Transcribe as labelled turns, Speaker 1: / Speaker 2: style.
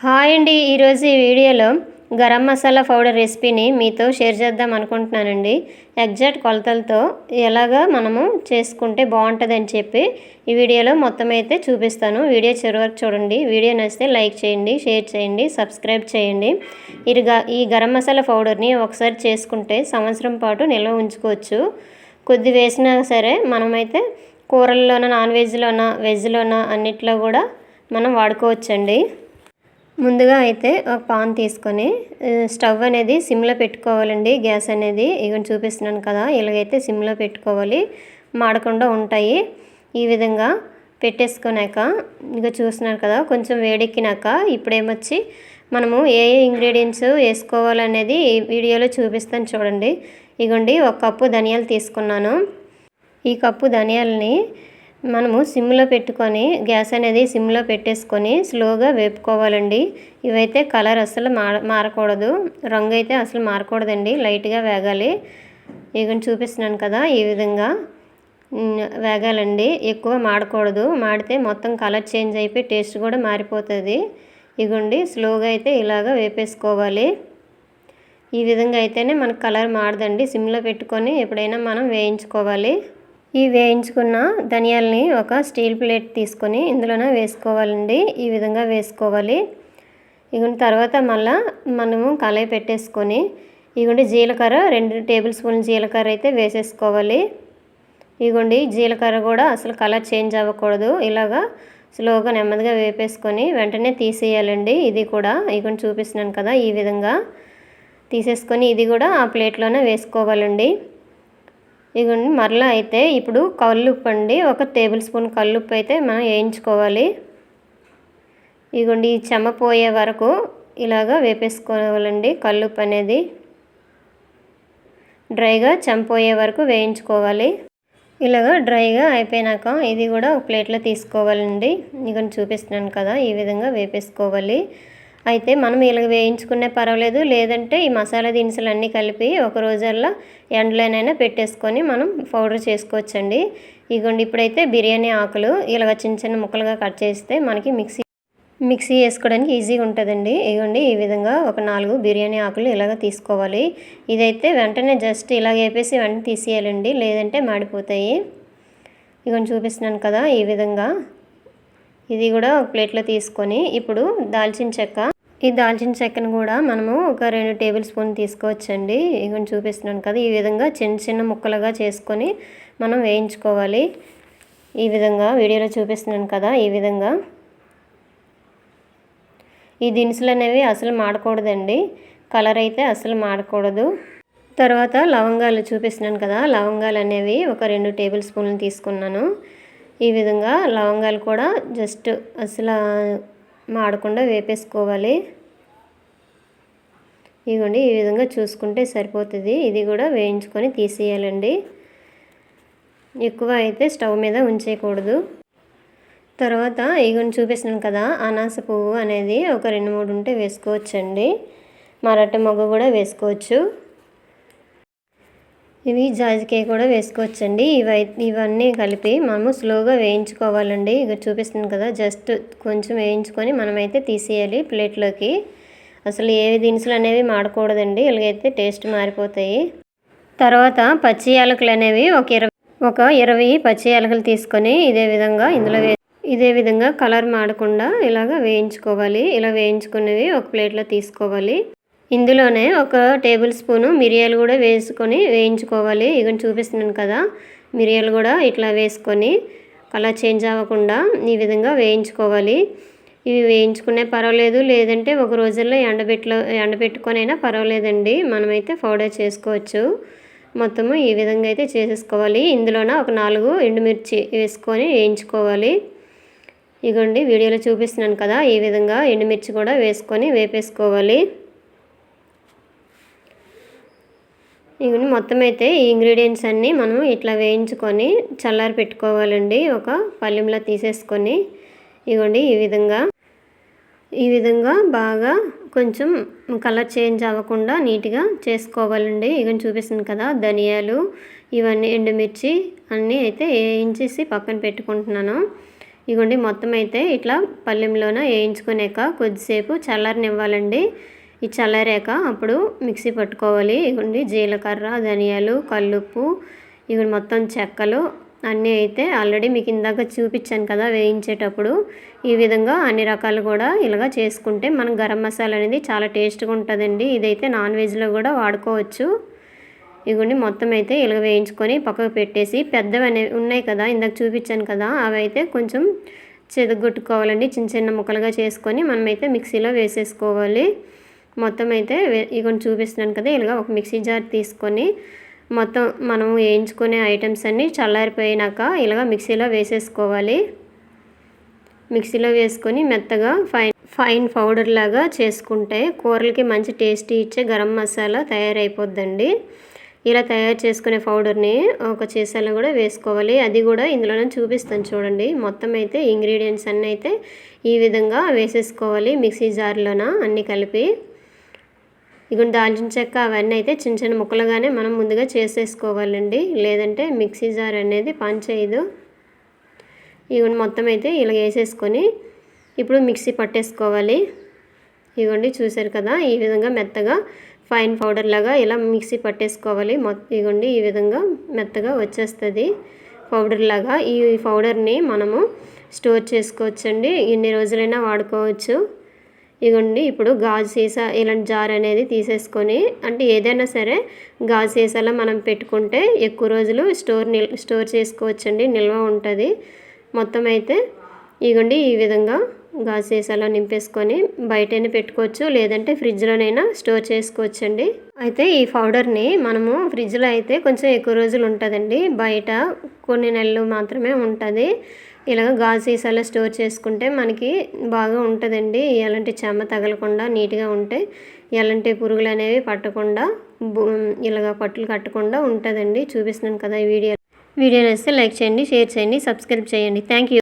Speaker 1: Hi అండి. ఈరోజు ఈ వీడియోలో గరం మసాలా పౌడర్ రెసిపీని మీతో షేర్ చేద్దాం అనుకుంటున్నానండి. ఎగ్జాక్ట్ కొలతలతో ఎలాగా మనము చేసుకుంటే బాగుంటుందని చెప్పి ఈ వీడియోలో మొత్తం అయితే చూపిస్తాను. వీడియో చివరి వరకు చూడండి. వీడియో నచ్చితే లైక్ చేయండి, షేర్ చేయండి, సబ్స్క్రైబ్ చేయండి. ఈ గరం మసాలా పౌడర్ని ఒకసారి చేసుకుంటే సంవత్సరం పాటు నిల్వ ఉంచుకోవచ్చు. కొద్ది వేసినా సరే మనమైతే కూరల్లోన, నాన్ వెజ్లోన, వెజ్లోన అన్నిట్లో కూడా మనం వాడుకోవచ్చండి. ముందుగా అయితే ఒక పాన్ తీసుకొని స్టవ్ అనేది సిమ్లో పెట్టుకోవాలండి. గ్యాస్ అనేది ఇవన్నీ చూపిస్తున్నాను కదా, ఇలాగైతే సిమ్లో పెట్టుకోవాలి, మాడకుండా ఉంటాయి. ఈ విధంగా పెట్టేసుకున్నాక ఇక చూస్తున్నారు కదా, కొంచెం వేడెక్కినాక ఇప్పుడేమొచ్చి మనము ఏ ఇంగ్రీడియంట్స్ వేసుకోవాలనేది ఈ వీడియోలో చూపిస్తాను చూడండి. ఇగోండి, ఒక కప్పు ధనియాలు తీసుకున్నాను. ఈ కప్పు ధనియాలని మనము సిమ్లో పెట్టుకొని గ్యాస్ అనేది సిమ్లో పెట్టేసుకొని స్లోగా వేపుకోవాలండి. ఇవైతే కలర్ అసలు మారకూడదు, రంగు అయితే అసలు మారకూడదండి, లైట్గా వేగాలి. ఇవన్నీ చూపిస్తున్నాను కదా, ఈ విధంగా వేగాలండి, ఎక్కువ మాడకూడదు. మాడితే మొత్తం కలర్ చేంజ్ అయిపోయి టేస్ట్ కూడా మారిపోతుంది. ఇగోండి, స్లోగా అయితే ఇలాగ వేపేసుకోవాలి. ఈ విధంగా అయితేనే మనకు కలర్ మారదండి. సిమ్లో పెట్టుకొని ఎప్పుడైనా మనం వేయించుకోవాలి. ఈ వేయించుకున్న ధనియాలని ఒక స్టీల్ ప్లేట్ తీసుకొని ఇందులోనే వేసుకోవాలండి. ఈ విధంగా వేసుకోవాలి. ఇగోండి, తర్వాత మళ్ళీ మనము కళాయి పెట్టేసుకొని ఇగోండి జీలకర్ర 2 టేబుల్ స్పూన్ల జీలకర్ర అయితే వేసేసుకోవాలి. ఇగోండి, జీలకర్ర కూడా అసలు కలర్ చేంజ్ అవ్వకూడదు. ఇలాగా స్లోగా నెమ్మదిగా వేపేసుకొని వెంటనే తీసేయాలండి. ఇది కూడా ఇగోండి చూపిస్తున్నాను కదా, ఈ విధంగా తీసేసుకొని ఇది కూడా ఆ ప్లేట్లోనే వేసుకోవాలండి. ఇగోండి, మరలా అయితే ఇప్పుడు కల్లుప్పు అండి, 1 టేబుల్ స్పూన్ కల్లుప్పు అయితే మనం వేయించుకోవాలి. ఇగోండి, ఈ చెమ్మ పోయే వరకు ఇలాగా వేపేసుకోవాలండి. కల్లుప్పు అనేది డ్రైగా చెంపోయే వరకు వేయించుకోవాలి. ఇలాగా డ్రైగా అయిపోయినాక ఇది కూడా ఒక ప్లేట్లో తీసుకోవాలండి. ఇగోండి చూపిస్తున్నాను కదా, ఈ విధంగా వేపేసుకోవాలి. అయితే మనం ఇలాగ వేయించుకునే పర్వాలేదు, లేదంటే ఈ మసాలా దినుసులు అన్నీ కలిపి ఒక రోజల్లా ఎండలోనైనా పెట్టేసుకొని మనం పౌడర్ చేసుకోవచ్చండి. ఇగోండి, ఇప్పుడైతే బిర్యానీ ఆకులు ఇలాగ చిన్న చిన్న ముక్కలుగా కట్ చేస్తే మనకి మిక్సీ వేసుకోవడానికి ఈజీగా ఉంటుందండి. ఇగోండి, ఈ విధంగా ఒక 4 బిర్యానీ ఆకులు ఇలాగ తీసుకోవాలి. ఇదైతే వెంటనే జస్ట్ ఇలాగ వేపేసి వెంటనే తీసేయాలండి, లేదంటే మాడిపోతాయి. ఇగోండి చూపిస్తున్నాను కదా, ఈ విధంగా ఇది కూడా ఒక ప్లేట్లో తీసుకొని ఇప్పుడు దాల్చిన చెక్క, ఈ దాల్చిన చెక్కను కూడా మనము ఒక 2 టేబుల్ స్పూన్ తీసుకోవచ్చండి. ఇగోండి చూపిస్తున్నాను కదా, ఈ విధంగా చిన్న చిన్న ముక్కలుగా చేసుకొని మనం వేయించుకోవాలి. ఈ విధంగా వీడియోలో చూపిస్తున్నాను కదా, ఈ విధంగా ఈ దినుసులు అనేవి అసలు మాడకూడదండి, కలర్ అయితే అసలు మాడకూడదు. తర్వాత లవంగాలు చూపిస్తున్నాను కదా, లవంగాలు అనేవి ఒక 2 టేబుల్ స్పూన్లు తీసుకున్నాను. ఈ విధంగా లవంగాలు కూడా జస్ట్ అసలు మాడకుండా వేపేసుకోవాలి. ఇదిగోండి, ఈ విధంగా చూసుకుంటే సరిపోతుంది. ఇది కూడా వేయించుకొని తీసేయాలండి, ఎక్కువ అయితే స్టవ్ మీద ఉంచేయకూడదు. తర్వాత ఇగోండి చూపిస్తున్నాను కదా, అనాస పువ్వు అనేది ఒక 2-3 ఉంటే వేసుకోవచ్చండి. మరాఠీ మొగ్గ కూడా వేసుకోవచ్చు. ఇవి జాజికాయ కూడా వేసుకోవచ్చండి. ఇవన్నీ కలిపి మనము స్లోగా వేయించుకోవాలండి. ఇక చూపిస్తుంది కదా, జస్ట్ కొంచెం వేయించుకొని మనమైతే తీసేయాలి ప్లేట్లోకి. అసలు ఏ దినుసులు అనేవి మాడకూడదండి, ఇలాగైతే టేస్ట్ మారిపోతాయి. తర్వాత పచ్చి యాలకులు అనేవి ఒక 20 పచ్చి యాలకులు తీసుకొని ఇదే విధంగా కలర్ మాడకుండా ఇలాగ వేయించుకోవాలి. ఇలా వేయించుకునేవి ఒక ప్లేట్లో తీసుకోవాలి. ఇందులోనే ఒక టేబుల్ స్పూను మిరియాలు కూడా వేసుకొని వేయించుకోవాలి. ఇక చూపిస్తున్నాను కదా, మిరియాలు కూడా ఇట్లా వేసుకొని కలర్ చేంజ్ అవ్వకుండా ఈ విధంగా వేయించుకోవాలి. ఇవి వేయించుకునే పర్వాలేదు, లేదంటే ఒక రోజుల్లో ఎండబెట్టుకొనైనా పర్వాలేదండి, మనమైతే పౌడర్ చేసుకోవచ్చు. మొత్తము ఈ విధంగా అయితే చేసేసుకోవాలి. ఇందులోన ఒక 4 ఎండుమిర్చి వేసుకొని వేయించుకోవాలి. ఇగోండి, వీడియోలో చూపిస్తున్నాను కదా, ఈ విధంగా ఎండుమిర్చి కూడా వేసుకొని వేపేసుకోవాలి. ఇవన్నీ మొత్తం అయితే ఈ ఇంగ్రీడియంట్స్ అన్నీ మనం ఇట్లా వేయించుకొని చల్లారి పెట్టుకోవాలండి. ఒక పళ్ళెంలో తీసేసుకొని ఇగోండి, ఈ విధంగా బాగా కొంచెం కలర్ చేంజ్ అవ్వకుండా నీట్గా చేసుకోవాలండి. ఇవన్నీ చూపిస్తుంది కదా, ధనియాలు ఇవన్నీ ఎండుమిర్చి అన్నీ అయితే వేయించేసి పక్కన పెట్టుకుంటున్నాను. ఇగోండి మొత్తం అయితే ఇట్లా పళ్ళెంలోన వేయించుకునేక కొద్దిసేపు చల్లారనివ్వాలండి. ఈ చల్లారాక అప్పుడు మిక్సీ పట్టుకోవాలి. ఇగోండి జీలకర్ర, ధనియాలు, కల్లుప్పు, ఇవి మొత్తం చెక్కలు అన్నీ అయితే ఆల్రెడీ మీకు ఇందాక చూపించాను కదా వేయించేటప్పుడు. ఈ విధంగా అన్ని రకాలు కూడా ఇలాగా చేసుకుంటే మన గరం మసాలా అనేది చాలా టేస్ట్గా ఉంటుందండి. ఇదైతే నాన్ వెజ్లో కూడా వాడుకోవచ్చు. ఇగోండి మొత్తం అయితే ఇలాగ వేయించుకొని పక్కకు పెట్టేసి పెద్దవి అనేవి ఉన్నాయి కదా ఇందాక చూపించాను కదా, అవి అయితే కొంచెం చెదగొట్టుకోవాలండి. చిన్న చిన్న ముక్కలుగా చేసుకొని మనమైతే మిక్సీలో వేసేసుకోవాలి. మొత్తం అయితే ఇగోండి చూపిస్తున్నాను కదా, ఇలాగ ఒక మిక్సీ జార్ తీసుకొని మొత్తం మనం వేయించుకునే ఐటమ్స్ అన్నీ చల్లారిపోయినాక ఇలాగ మిక్సీలో వేసేసుకోవాలి. మిక్సీలో వేసుకొని మెత్తగా ఫైన్ పౌడర్ లాగా చేసుకుంటే కూరలకి మంచి టేస్ట్ ఇచ్చే గరం మసాలా తయారైపోద్దండి. ఇలా తయారు చేసుకునే పౌడర్ని ఒక సీసాలో కూడా వేసుకోవాలి. అది కూడా ఇందులోనే చూపిస్తాను చూడండి. మొత్తం అయితే ఇంగ్రీడియంట్స్ అన్నీ అయితే ఈ విధంగా వేసేసుకోవాలి మిక్సీ జార్లోన అన్నీ కలిపి. ఇక దాల్చిన చెక్క అవన్నీ అయితే చిన్న చిన్న ముక్కలుగానే మనం ముందుగా చేసేసుకోవాలండి, లేదంటే మిక్సీ జార్ అనేది పనిచేయదు. ఇవన్నీ మొత్తం అయితే ఇలా వేసేసుకొని ఇప్పుడు మిక్సీ పట్టేసుకోవాలి. ఇవ్వండి చూసారు కదా, ఈ విధంగా మెత్తగా ఫైన్ పౌడర్ లాగా ఇలా మిక్సీ పట్టేసుకోవాలి. ఇవ్వండి ఈ విధంగా మెత్తగా వచ్చేస్తుంది పౌడర్ లాగా. ఈ పౌడర్ని మనము స్టోర్ చేసుకోవచ్చండి, ఎన్ని రోజులైనా వాడుకోవచ్చు. ఇగోండి ఇప్పుడు గాజు సీసా ఇలాంటి జార్ అనేది తీసేసుకొని, అంటే ఏదైనా సరే గాజు సీసాలో మనం పెట్టుకుంటే ఎక్కువ రోజులు స్టోర్ చేసుకోవచ్చండి, నిల్వ ఉంటుంది. మొత్తం అయితే ఇగోండి ఈ విధంగా గాజు సీసాలో నింపేసుకొని బయటైనా పెట్టుకోవచ్చు, లేదంటే ఫ్రిడ్జ్లోనైనా స్టోర్ చేసుకోవచ్చండి. అయితే ఈ పౌడర్ని మనము ఫ్రిడ్జ్లో అయితే కొంచెం ఎక్కువ రోజులు ఉంటుందండి, బయట కొన్ని నెలలు మాత్రమే ఉంటుంది. ఇలాగ గాజు సీసాలో స్టోర్ చేసుకుంటే మనకి బాగా ఉంటుందండి. ఎలాంటి చెమ్మ తగలకుండా నీట్గా ఉంటే ఎలాంటి పురుగులు అనేవి పట్టకుండా ఇలాగ పట్టులు కట్టకుండా ఉంటుందండి. చూపిస్తున్నాను కదా ఈ వీడియో నచ్చితే లైక్ చేయండి, షేర్ చేయండి, సబ్స్క్రైబ్ చేయండి. Thank you.